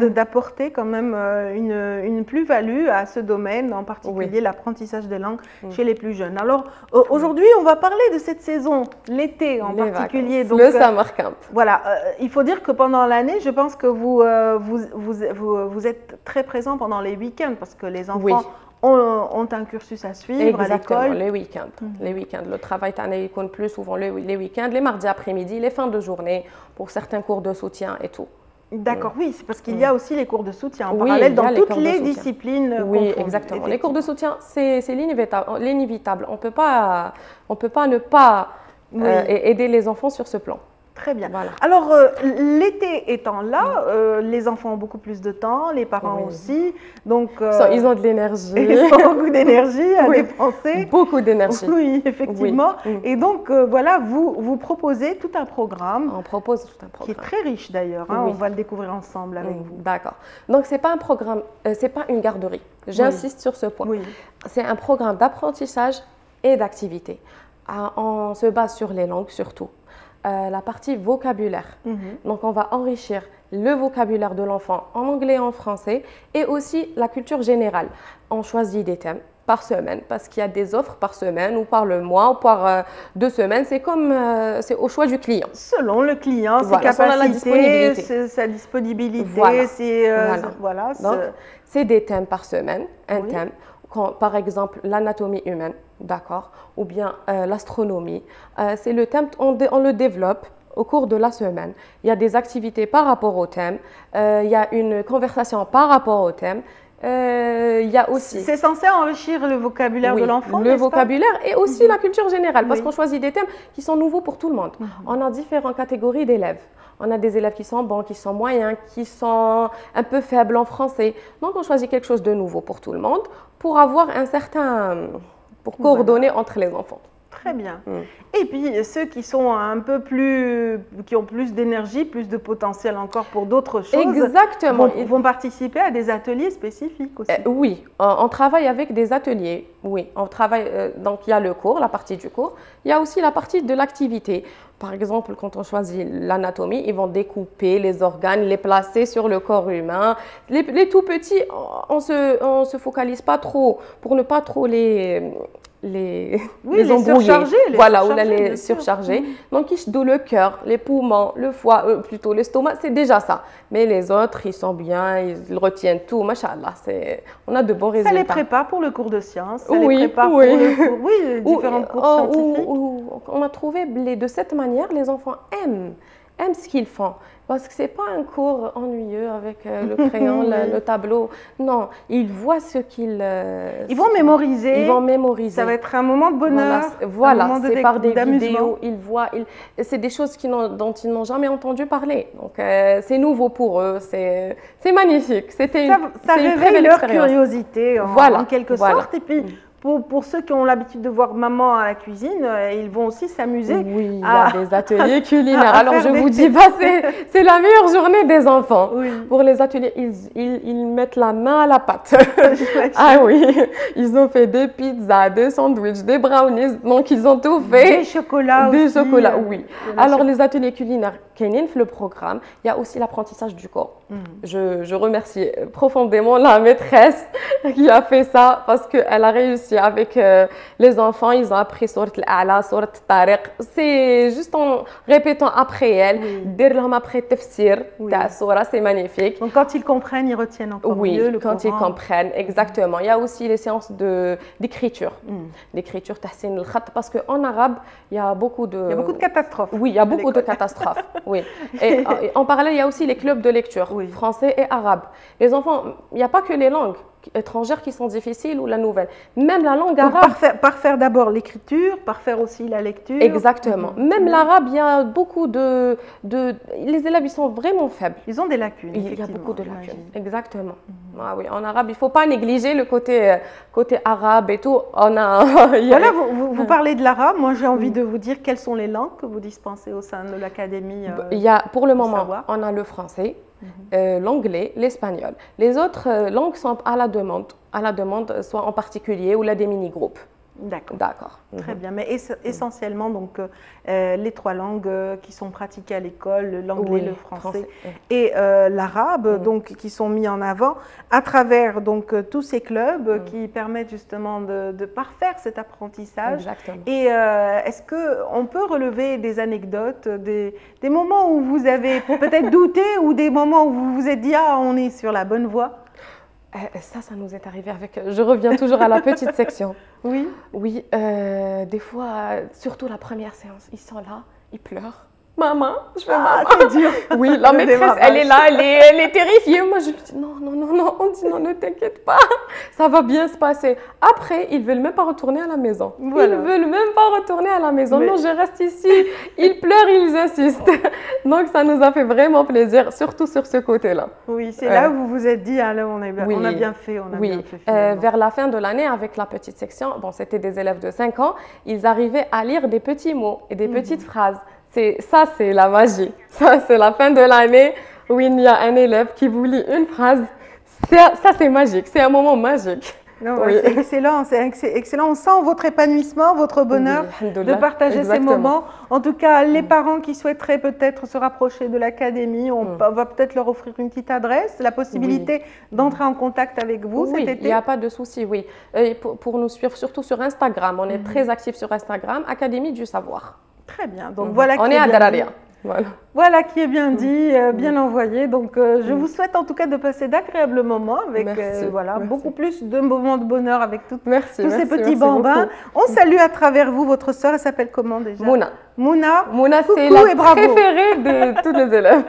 d'apporter quand même une plus-value à ce domaine, en particulier l'apprentissage des langues chez les plus jeunes. Alors aujourd'hui, on va parler de cette saison, l'été en particulier. Donc, le summer camp. Voilà, il faut dire que pendant l'année, je pense que vous êtes très présent pendant les week-ends parce que les enfants ont un cursus à suivre à l'école. Les week-ends. Les week-ends. Le travail compte plus souvent les week-ends, les mardis après-midi, les fins de journée pour certains cours de soutien et tout. D'accord, oui, c'est parce qu'il y a aussi les cours de soutien en parallèle dans toutes les disciplines. Oui, exactement. Les cours de soutien, c'est l'inévitable. On ne peut pas ne pas aider les enfants sur ce plan. Très bien. Voilà. Alors, l'été étant là, les enfants ont beaucoup plus de temps, les parents aussi. Donc, ils ont de l'énergie. Ils ont beaucoup d'énergie à dépenser. Beaucoup d'énergie. Oui, effectivement. Et donc, voilà, vous proposez tout un programme. On propose tout un programme. Qui est très riche d'ailleurs. Hein, on va le découvrir ensemble avec vous. D'accord. Donc, ce n'est pas un programme, ce n'est pas une garderie. J'insiste sur ce point. C'est un programme d'apprentissage et d'activité. On se base sur les langues surtout. La partie vocabulaire. Donc, on va enrichir le vocabulaire de l'enfant en anglais et en français et aussi la culture générale. On choisit des thèmes par semaine parce qu'il y a des offres par semaine ou par le mois ou par 2 semaines. C'est c'est au choix du client. Selon le client, ses capacités, sa disponibilité. Voilà. C'est des thèmes par semaine, un thème. Par exemple, l'anatomie humaine, d'accord, ou bien l'astronomie. C'est le thème, on le développe au cours de la semaine. Il y a des activités par rapport au thème, il y a une conversation par rapport au thème. Il y a aussi... C'est censé enrichir le vocabulaire de l'enfant, le vocabulaire et aussi la culture générale, parce qu'on choisit des thèmes qui sont nouveaux pour tout le monde. On a différentes catégories d'élèves. On a des élèves qui sont bons, qui sont moyens, qui sont un peu faibles en français. Donc, on choisit quelque chose de nouveau pour tout le monde pour avoir pour coordonner entre les enfants. Très bien. Et puis ceux qui sont un peu plus, qui ont plus d'énergie, plus de potentiel encore pour d'autres choses, Exactement. Vont participer à des ateliers spécifiques aussi. Oui, on travaille avec des ateliers. Oui, on travaille. Donc il y a le cours, la partie du cours. Il y a aussi la partie de l'activité. Par exemple, quand on choisit l'anatomie, ils vont découper les organes, les placer sur le corps humain. Les tout petits, on se focalise pas trop pour ne pas trop les embrouiller. Surcharger, voilà, ou les surcharger. Donc, ils douent le cœur, les poumons, le foie, plutôt l'estomac, c'est déjà ça. Mais les autres, ils sont bien, ils retiennent tout, machallah. On a de bons résultats. Ça les prépare pour le cours de sciences, ça oui, les prépare oui. pour le cours, oui, différents cours scientifiques. On a trouvé de cette manière, les enfants aiment ce qu'ils font. Parce que ce n'est pas un cours ennuyeux avec le crayon, le tableau. Non, ils voient ce qu'ils... ils vont mémoriser. Ils vont mémoriser. Ça va être un moment de bonheur. Voilà, c'est par des vidéos. Ils voient. C'est des choses dont ils n'ont jamais entendu parler. Donc, c'est nouveau pour eux. C'est magnifique. Ça réveille leur curiosité en quelque sorte. Et puis, pour ceux qui ont l'habitude de voir maman à la cuisine, ils vont aussi s'amuser. Oui, il y a des ateliers culinaires. Alors, je vous dis pas, c'est la meilleure journée des enfants. Oui. Pour les ateliers, ils mettent la main à la pâte. Ah oui, ils ont fait des pizzas, des sandwichs, des brownies. Donc, ils ont tout fait. Des chocolats Des aussi. chocolats, oui. Alors, les ateliers culinaires, le programme, il y a aussi l'apprentissage du corps. Je remercie profondément la maîtresse qui a fait ça parce qu'elle a réussi avec les enfants. Ils ont appris Surat Al-A'la, Surat Tariq. C'est juste en répétant après elle, dire leur après tafsir, c'est magnifique. Donc quand ils comprennent, ils retiennent encore mieux le quand Coran. ils comprennent, exactement. Il y a aussi les séances d'écriture. D'écriture, tahsin al-khat, parce qu'en arabe, il y a beaucoup de... Il y a beaucoup de catastrophes. Oui, il y a beaucoup de catastrophes. Oui. Et en parallèle, il y a aussi les clubs de lecture, français et arabe. Les enfants, il n'y a pas que les langues étrangères qui sont difficiles ou la nouvelle. Même la langue arabe. Par faire d'abord l'écriture, par faire aussi la lecture. Exactement. Même l'arabe, il y a beaucoup de... Les élèves, ils sont vraiment faibles. Ils ont des lacunes, Il y a beaucoup de lacunes. Exactement. Ah oui, en arabe, il ne faut pas négliger le côté arabe et tout. Voilà, vous parlez de l'arabe. Moi, j'ai envie de vous dire quelles sont les langues que vous dispensez au sein de l'académie. Pour le moment, on a le français, l'anglais, l'espagnol. Les autres langues sont à la demande, soit en particulier ou là des mini-groupes. D'accord. Très bien. Mais essentiellement, donc, les trois langues qui sont pratiquées à l'école, l'anglais, le français et l'arabe, donc, qui sont mis en avant à travers donc, tous ces clubs qui permettent justement de parfaire cet apprentissage. Exactement. Et est-ce qu'on peut relever des anecdotes, des moments où vous avez peut-être douté ou des moments où vous vous êtes dit « Ah, on est sur la bonne voie » Ça nous est arrivé avec... Je reviens toujours à la petite section. Oui. Oui, des fois, surtout la première séance, ils sont là, ils pleurent. Maman, je veux maman. C'est dur. Oui, la maîtresse, elle est là, elle est terrifiée. Moi, je lui dis non. On dit non, ne t'inquiète pas, ça va bien se passer. Après, ils ne veulent même pas retourner à la maison. Voilà. Ils ne veulent même pas retourner à la maison. Non, je reste ici. Ils pleurent, ils insistent. Donc, ça nous a fait vraiment plaisir, surtout sur ce côté-là. Oui, c'est là où vous vous êtes dit, ah, là, on a bien fait. Bien fait vers la fin de l'année, avec la petite section, c'était des élèves de 5 ans, ils arrivaient à lire des petits mots et des petites phrases. Ça, c'est la magie. Ça, c'est la fin de l'année où il y a un élève qui vous lit une phrase. Ça, c'est magique. C'est un moment magique. C'est excellent, c'est excellent. On sent votre épanouissement, votre bonheur de partager ces moments. En tout cas, les parents qui souhaiteraient peut-être se rapprocher de l'académie, on va peut-être leur offrir une petite adresse, la possibilité d'entrer en contact avec vous cet été. Il n'y a pas de souci, oui. Et pour nous suivre, surtout sur Instagram, on est très actifs sur Instagram, Académie du Savoir. Très bien. Donc voilà. On est à Dararia. Voilà qui est bien dit, bien envoyé. Donc, je vous souhaite en tout cas de passer d'agréables moments avec beaucoup plus de moments de bonheur avec tous ces petits bambins. On salue à travers vous votre sœur. Elle s'appelle comment déjà? Mouna, c'est la préférée de tous les élèves.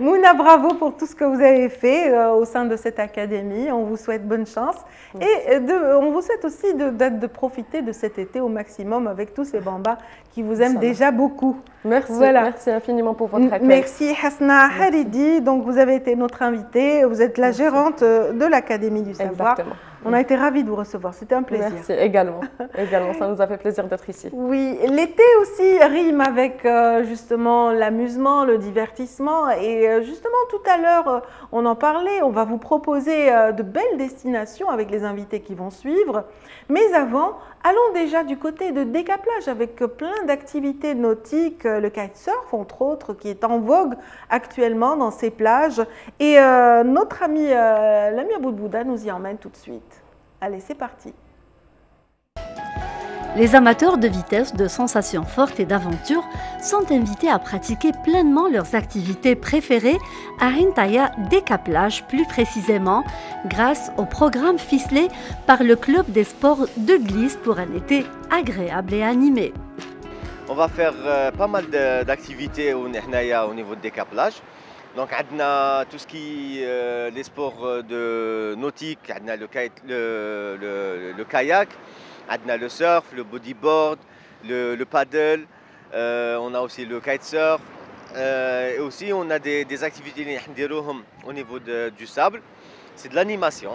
Mouna, bravo pour tout ce que vous avez fait au sein de cette académie. On vous souhaite bonne chance. Et on vous souhaite aussi de profiter de cet été au maximum avec tous ces bambins qui vous aiment déjà beaucoup. Merci infiniment pour votre accueil. Merci Hasna Haridi. Donc vous avez été notre invitée. Vous êtes la gérante de l'Académie du Savoir. Exactement. On a été ravis de vous recevoir, c'était un plaisir. Merci, également. Également, ça nous a fait plaisir d'être ici. Oui, l'été aussi rime avec justement l'amusement, le divertissement. Et justement, tout à l'heure, on en parlait, on va vous proposer de belles destinations avec les invités qui vont suivre. Mais avant, allons déjà du côté de Decaplage avec plein d'activités nautiques, le kitesurf entre autres, qui est en vogue actuellement dans ces plages. Et notre ami l'ami Aboudbouda nous y emmène tout de suite. Allez, c'est parti. Les amateurs de vitesse, de sensations fortes et d'aventures sont invités à pratiquer pleinement leurs activités préférées à Rintaya Decaplage, plus précisément grâce au programme ficelé par le club des sports de glisse pour un été agréable et animé. On va faire pas mal d'activités au niveau de Decaplage. Donc, on a tout ce qui est les sports de nautique, on a le kayak, on a le surf, le bodyboard, le paddle, on a aussi le kitesurf. Et aussi, on a des activités au niveau du sable. C'est de l'animation.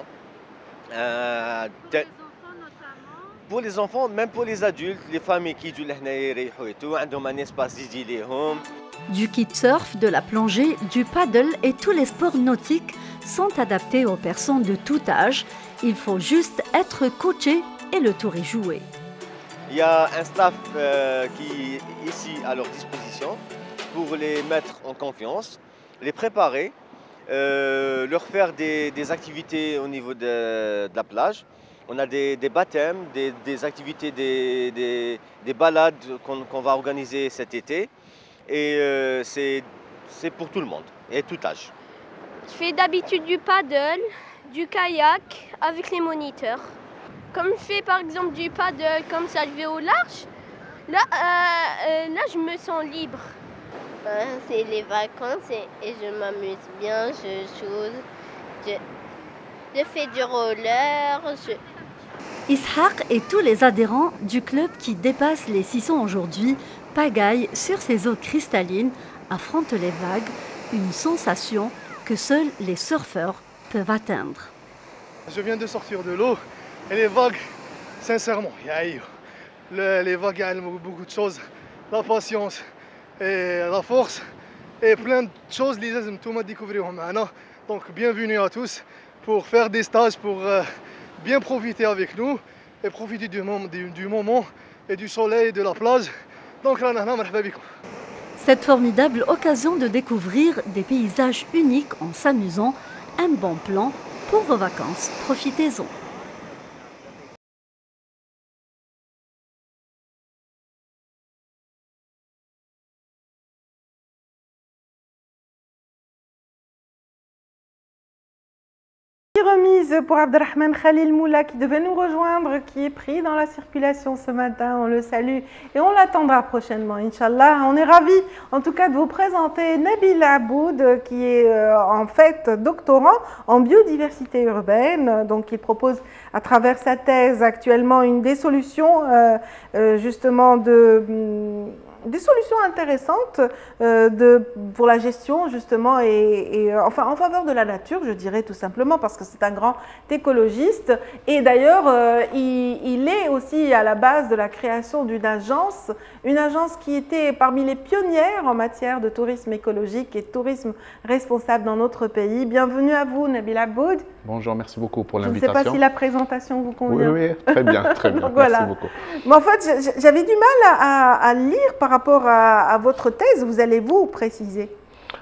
Pour les enfants, même pour les adultes, les familles qui jouent et tout, ont un espace dédié. Du kitesurf, de la plongée, du paddle et tous les sports nautiques sont adaptés aux personnes de tout âge. Il faut juste être coaché et le tour est joué. Il y a un staff qui est ici à leur disposition pour les mettre en confiance, les préparer, leur faire des activités au niveau de la plage. On a des baptêmes, des activités, des balades qu'on va organiser cet été. Et c'est pour tout le monde et tout âge. Je fais d'habitude du paddle, du kayak avec les moniteurs. Comme je fais par exemple du paddle, comme ça je vais au large, là je me sens libre. C'est les vacances et je m'amuse bien, je joue, je fais du roller. Ishaq et tous les adhérents du club qui dépassent les 600 aujourd'hui pagaille sur ces eaux cristallines, affronte les vagues, une sensation que seuls les surfeurs peuvent atteindre. Je viens de sortir de l'eau et les vagues, sincèrement, les vagues ont beaucoup de choses, la patience et la force et plein de choses les gens tout le découvrir maintenant. Donc bienvenue à tous pour faire des stages, pour bien profiter avec nous et profiter du moment et du soleil et de la plage. Donc là, cette formidable occasion de découvrir des paysages uniques en s'amusant, un bon plan pour vos vacances. Profitez-en. Remise pour Abdelrahman Khalil Moula qui devait nous rejoindre, qui est pris dans la circulation ce matin. On le salue et on l'attendra prochainement, Inch'Allah. On est ravis en tout cas de vous présenter Nabil Aboud qui est en fait doctorant en biodiversité urbaine. Donc il propose à travers sa thèse actuellement des solutions justement des solutions intéressantes pour la gestion justement et enfin en faveur de la nature, je dirais tout simplement, parce que c'est un grand écologiste. Et d'ailleurs, il est aussi à la base de la création d'une agence qui était parmi les pionnières en matière de tourisme écologique et de tourisme responsable dans notre pays. Bienvenue à vous, Nabil Aboud. Bonjour, merci beaucoup pour l'invitation. Je ne sais pas si la présentation vous convient. Oui, très bien, très bien. Donc, merci voilà. beaucoup. Mais en fait, j'avais du mal à lire par rapport à votre thèse. Vous allez vous préciser?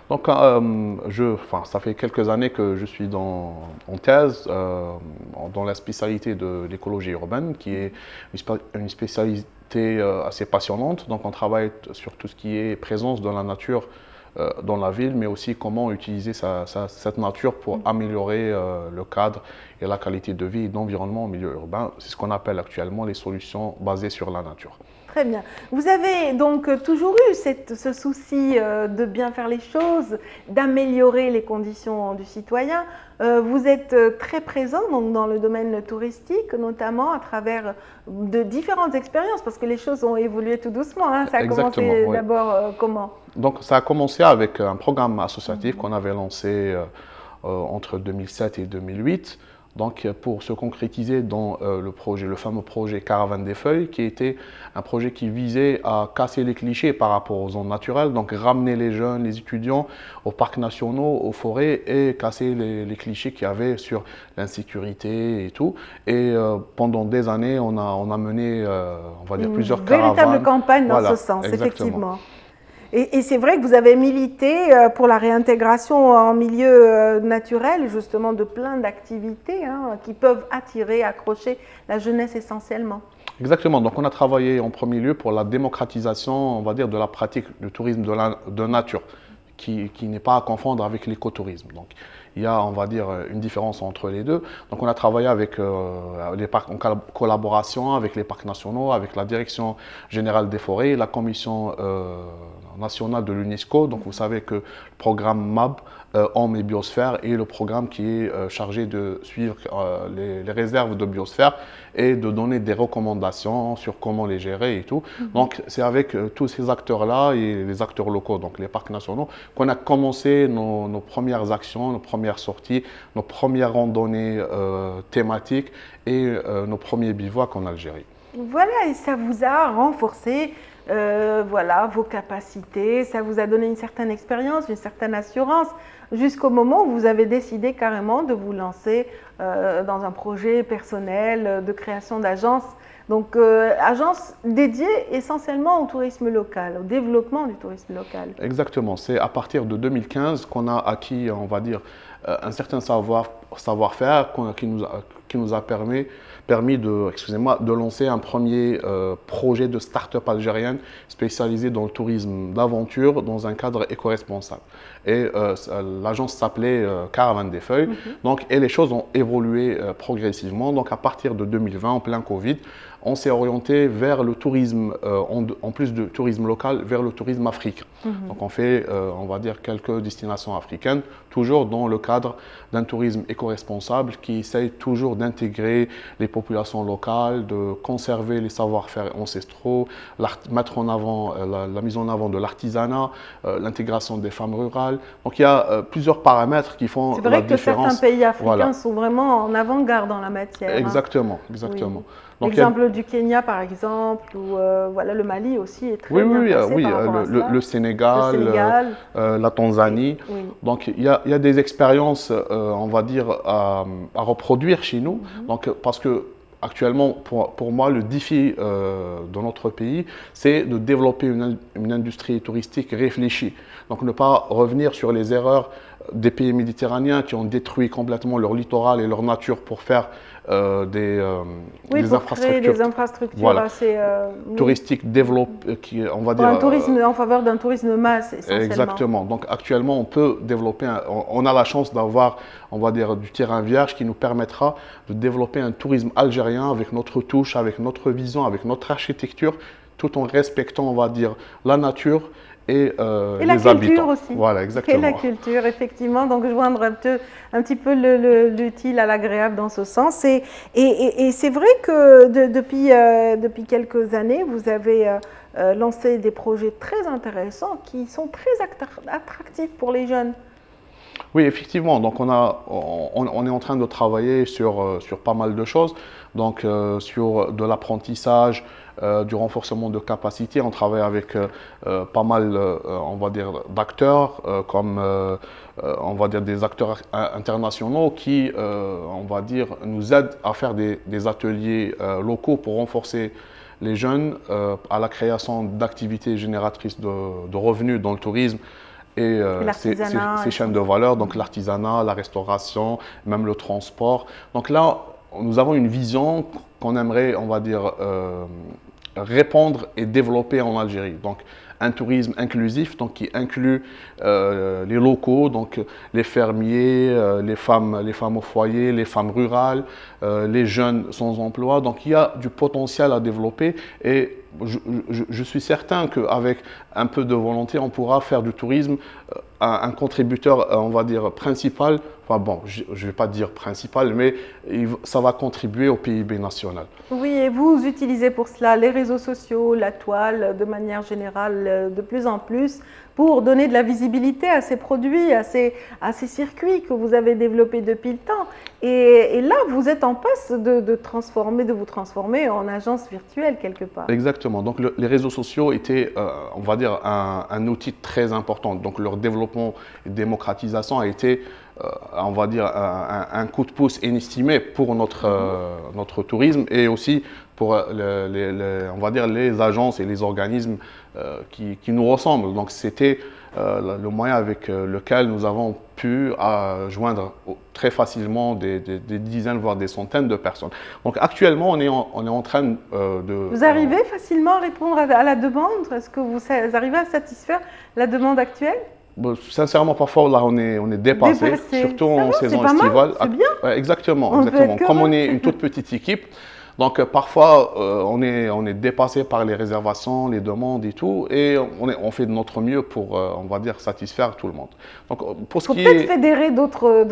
Donc, ça fait quelques années que je suis en thèse dans la spécialité de l'écologie urbaine, qui est une spécialité assez passionnante. Donc, on travaille sur tout ce qui est présence de la nature dans la ville, mais aussi comment utiliser cette nature pour améliorer le cadre et la qualité de vie et d'environnement au milieu urbain. C'est ce qu'on appelle actuellement les solutions basées sur la nature. Très bien. Vous avez donc toujours eu ce souci de bien faire les choses, d'améliorer les conditions du citoyen. Vous êtes très présent donc, dans le domaine touristique, notamment à travers de différentes expériences, parce que les choses ont évolué tout doucement. Hein. Ça a commencé d'abord comment? Donc ça a commencé avec un programme associatif qu'on avait lancé entre 2007 et 2008. Donc, pour se concrétiser dans le fameux projet Caravane des Feuilles, qui était un projet qui visait à casser les clichés par rapport aux zones naturelles, donc ramener les jeunes, les étudiants aux parcs nationaux, aux forêts et casser les clichés qu'il y avait sur l'insécurité et tout. Et pendant des années, on a mené, on va dire, plusieurs caravanes. Une véritable campagne dans ce sens, exactement. Effectivement. Et c'est vrai que vous avez milité pour la réintégration en milieu naturel, justement, de plein d'activités qui peuvent attirer, accrocher la jeunesse essentiellement. Exactement. Donc, on a travaillé en premier lieu pour la démocratisation, on va dire, de la pratique du tourisme de nature, qui n'est pas à confondre avec l'écotourisme. Donc, il y a, on va dire, une différence entre les deux. Donc, on a travaillé avec les parcs, en collaboration avec les parcs nationaux, avec la Direction générale des forêts, la Commission nationale de l'UNESCO. Donc, vous savez que le programme MAB, Homme et Biosphère, est le programme qui est chargé de suivre les réserves de biosphère et de donner des recommandations sur comment les gérer et tout. Donc, c'est avec tous ces acteurs-là et les acteurs locaux, donc les parcs nationaux, qu'on a commencé nos premières actions, nos premières sorties, nos premières randonnées thématiques et nos premiers bivouacs en Algérie. Voilà, et ça vous a renforcé voilà, vos capacités, ça vous a donné une certaine expérience, une certaine assurance, jusqu'au moment où vous avez décidé carrément de vous lancer dans un projet personnel de création d'agence. Donc, agence dédiée essentiellement au tourisme local, au développement du tourisme local. Exactement. C'est à partir de 2015 qu'on a acquis, on va dire, un certain savoir-faire qui nous a permis de lancer un premier projet de start-up algérienne spécialisé dans le tourisme d'aventure dans un cadre éco-responsable. Et l'agence s'appelait Caravane des Feuilles. Donc, et les choses ont évolué progressivement. Donc, à partir de 2020, en plein Covid, on s'est orienté vers le tourisme, en plus du tourisme local, vers le tourisme africain. Donc on fait, on va dire, quelques destinations africaines, toujours dans le cadre d'un tourisme éco-responsable qui essaye toujours d'intégrer les populations locales, de conserver les savoir-faire ancestraux, mettre en avant la mise en avant de l'artisanat, l'intégration des femmes rurales. Donc il y a plusieurs paramètres qui font la différence. C'est vrai que certains pays africains sont vraiment en avant-garde en la matière. Exactement, exactement. Oui. L'exemple du Kenya, par exemple, ou voilà, le Mali aussi est très bien placé par rapport à ça. Le Sénégal, la Tanzanie. Oui. Donc, il y a des expériences, on va dire, à reproduire chez nous. Donc, parce que actuellement, pour moi, le défi de notre pays, c'est de développer une industrie touristique réfléchie. Donc, ne pas revenir sur les erreurs des pays méditerranéens qui ont détruit complètement leur littoral et leur nature pour faire des infrastructures voilà, assez touristiques développées, on va dire un tourisme en faveur d'un tourisme masse essentiellement. Exactement. Donc actuellement, on peut développer, on a la chance d'avoir, on va dire, du terrain vierge qui nous permettra de développer un tourisme algérien avec notre touche, avec notre vision, avec notre architecture, tout en respectant, on va dire, la nature et la les culture habitants. aussi. Voilà, exactement. Et la culture, effectivement. Donc, joindre un petit peu l'utile à l'agréable dans ce sens. Et c'est vrai que depuis quelques années, vous avez lancé des projets très intéressants qui sont très attractifs pour les jeunes. Oui, effectivement. Donc, on est en train de travailler sur pas mal de choses. Donc, sur de l'apprentissage, du renforcement de capacité. On travaille avec pas mal, on va dire, d'acteurs, comme on va dire des acteurs internationaux qui, on va dire, nous aident à faire des ateliers locaux pour renforcer les jeunes à la création d'activités génératrices de revenus dans le tourisme et ces chaînes de valeur, donc l'artisanat, la restauration, même le transport. Donc là, nous avons une vision qu'on aimerait, on va dire, répandre et développer en Algérie. Donc, un tourisme inclusif, donc qui inclut les locaux, donc les fermiers, les femmes au foyer, les femmes rurales, les jeunes sans emploi. Donc, il y a du potentiel à développer et je suis certain qu'avec un peu de volonté, on pourra faire du tourisme un contributeur, on va dire, principal. Enfin bon, je ne vais pas dire principal, mais ça va contribuer au PIB national. Oui, et vous utilisez pour cela les réseaux sociaux, la toile, de manière générale, de plus en plus, pour donner de la visibilité à ces produits, à ces circuits que vous avez développés depuis le temps. Et là, vous êtes en passe de vous transformer en agence virtuelle quelque part. Exactement. Donc les réseaux sociaux étaient, on va dire, un outil très important. Donc leur développement et démocratisation a été, on va dire, un coup de pouce inestimé pour notre tourisme et aussi pour on va dire, les agences et les organismes qui nous ressemblent. Donc c'était le moyen avec lequel nous avons pu joindre très facilement des dizaines, voire des centaines de personnes. Donc actuellement, on est en train de... Vous arrivez facilement à répondre à la demande? Est-ce que vous arrivez à satisfaire la demande actuelle? Bon, sincèrement, parfois, là, on est dépassé, surtout en saison estivale. C'est bien. Ouais, exactement. Comme on est une toute petite équipe, donc parfois, on est dépassé par les réservations, les demandes et tout, et on fait de notre mieux pour, on va dire, satisfaire tout le monde. Donc, pour ce qui peut-être fédérer d'autres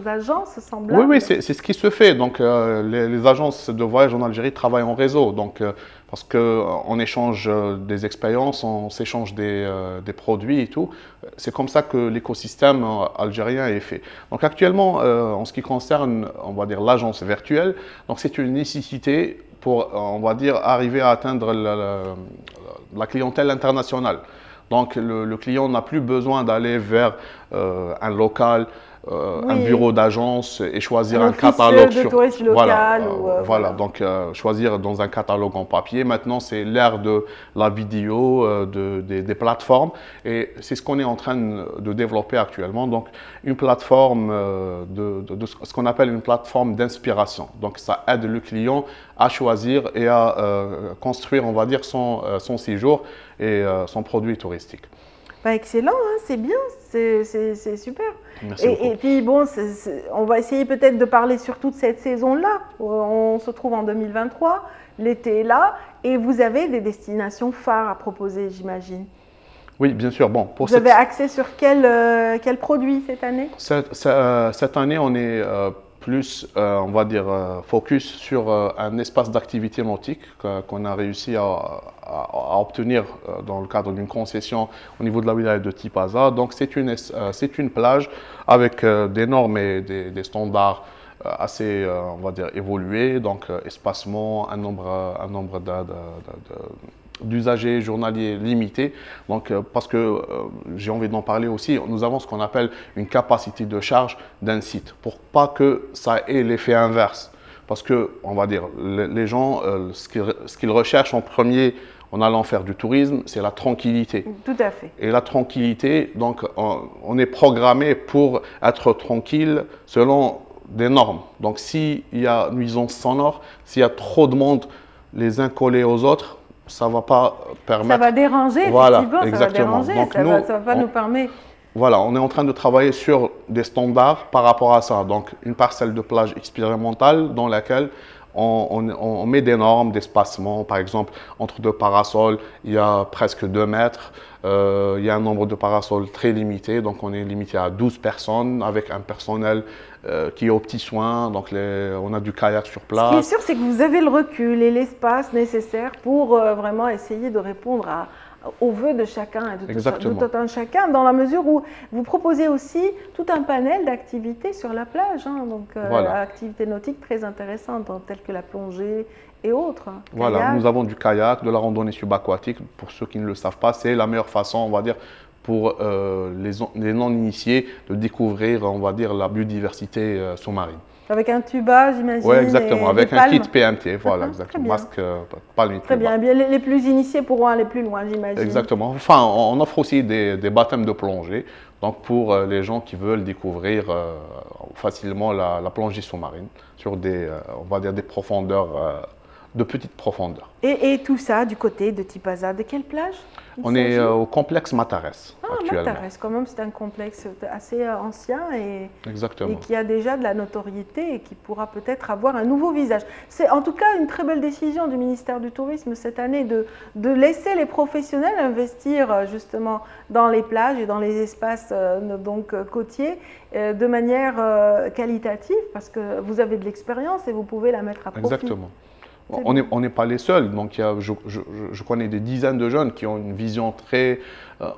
agences semblables. Oui, c'est ce qui se fait. Donc, les agences de voyage en Algérie travaillent en réseau. Donc, parce qu'on échange des expériences, on s'échange des produits et tout. C'est comme ça que l'écosystème algérien est fait. Donc actuellement, en ce qui concerne, on va dire, l'agence virtuelle, donc c'est une nécessité pour, on va dire, arriver à atteindre la clientèle internationale. Donc le client n'a plus besoin d'aller vers un local, un bureau d'agence et choisir un catalogue sur tourisme local. Voilà, donc choisir dans un catalogue en papier. Maintenant, c'est l'ère de la vidéo, des plateformes, et c'est ce qu'on est en train de développer actuellement. Donc, une plateforme ce qu'on appelle une plateforme d'inspiration. Donc, ça aide le client à choisir et à construire, on va dire, son séjour et son produit touristique. Excellent, hein, c'est bien, c'est super. Merci beaucoup. Et puis bon, on va essayer peut-être de parler surtout de cette saison-là. On se trouve en 2023, l'été est là, et vous avez des destinations phares à proposer, j'imagine. Oui, bien sûr. Bon, vous avez axé sur quel produit cette année? Cette année, on est plus, on va dire, focus sur un espace d'activité nautique qu'on a réussi à obtenir dans le cadre d'une concession au niveau de la wilaya de Tipaza. Donc, c'est une plage avec des normes et des standards assez, on va dire, évolués. Donc, espacement, un nombre d'usagers journaliers limités. Donc, parce que j'ai envie d'en parler aussi, nous avons ce qu'on appelle une capacité de charge d'un site pour pas que ça ait l'effet inverse. Parce que, on va dire, les gens, ce qu'ils recherchent en premier en allant faire du tourisme, c'est la tranquillité. Tout à fait. Et la tranquillité, donc, on est programmé pour être tranquille selon des normes. Donc, s'il y a nuisance sonore, s'il y a trop de monde les uns collés aux autres, ça ne va pas permettre… Ça va déranger, voilà, effectivement, exactement. Ça va déranger, Donc ça va pas nous permettre… Voilà, on est en train de travailler sur des standards par rapport à ça. Donc, une parcelle de plage expérimentale dans laquelle on met des normes d'espacement. Par exemple, entre deux parasols, il y a presque 2 mètres. Il y a un nombre de parasols très limité. Donc, on est limité à 12 personnes avec un personnel qui est aux petits soins. Donc, on a du kayak sur place. Ce qui est sûr, c'est que vous avez le recul et l'espace nécessaire pour vraiment essayer de répondre aux vœux de chacun et de tout un chacun, dans la mesure où vous proposez aussi tout un panel d'activités sur la plage. Hein, donc, voilà. Activités nautiques très intéressantes, telles que la plongée et autres. Voilà, kayak. nous avons du kayak, de la randonnée subaquatique. Pour ceux qui ne le savent pas, c'est la meilleure façon, on va dire, pour les non-initiés de découvrir, on va dire, la biodiversité sous-marine. Avec un tuba, j'imagine. Oui, exactement, avec un kit PMT, voilà, exactement. Masque, palme. Très bien, les plus initiés pourront aller plus loin, j'imagine. Exactement. Enfin, on offre aussi des baptêmes de plongée, donc pour les gens qui veulent découvrir facilement la plongée sous-marine sur on va dire, des profondeurs de petite profondeur. Et tout ça du côté de Tipaza, de quelle plage? On est au complexe Matares actuellement. Matares, quand même, c'est un complexe assez ancien et Exactement. qui a déjà de la notoriété et qui pourra peut-être avoir un nouveau visage. C'est en tout cas une très belle décision du ministère du Tourisme cette année de laisser les professionnels investir justement dans les plages et dans les espaces côtiers de manière qualitative, parce que vous avez de l'expérience et vous pouvez la mettre à profit. Exactement. On n'est pas les seuls, donc je connais des dizaines de jeunes qui ont une vision très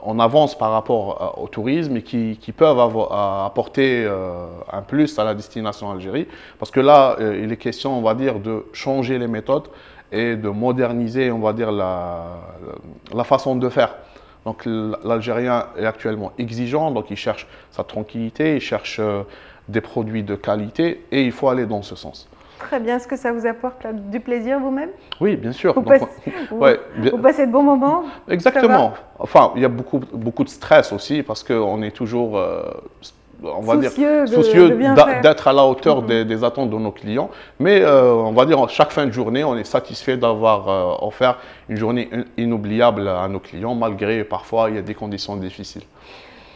en avance par rapport au tourisme et qui peuvent apporter un plus à la destination Algérie, parce que là, il est question, on va dire, de changer les méthodes et de moderniser, on va dire, la façon de faire. Donc l'Algérien est actuellement exigeant, donc il cherche sa tranquillité, il cherche des produits de qualité et il faut aller dans ce sens. Très bien. Est-ce que ça vous apporte du plaisir vous-même? Oui, bien sûr. Vous passez de bons moments? Exactement. Enfin, il y a beaucoup de stress aussi parce qu'on est toujours, on va soucieux d'être à la hauteur des attentes de nos clients. Mais on va dire, chaque fin de journée, on est satisfait d'avoir offert une journée inoubliable à nos clients, malgré parfois il y a des conditions difficiles.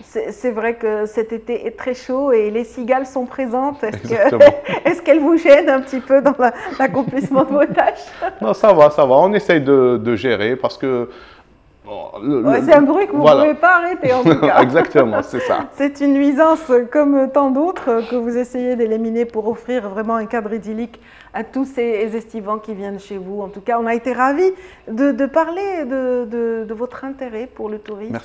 C'est vrai que cet été est très chaud et les cigales sont présentes. Est-ce qu'elles vous gênent un petit peu dans l'accomplissement de vos tâches? Non, ça va. On essaye de gérer parce que... c'est un bruit que vous ne pouvez pas arrêter en tout cas. Exactement, c'est ça. C'est une nuisance comme tant d'autres que vous essayez d'éliminer pour offrir vraiment un cadre idyllique à tous ces estivants qui viennent chez vous. En tout cas, on a été ravis de parler de votre intérêt pour le tourisme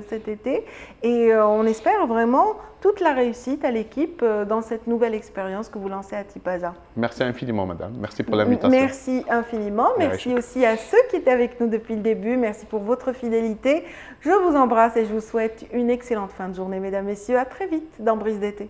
cet été. Et on espère vraiment toute la réussite à l'équipe dans cette nouvelle expérience que vous lancez à Tipaza. Merci infiniment, madame. Merci pour l'invitation. Merci infiniment. Merci aussi à ceux qui étaient avec nous depuis le début. Merci pour votre fidélité. Je vous embrasse et je vous souhaite une excellente fin de journée, mesdames, messieurs. À très vite dans Brise d'été.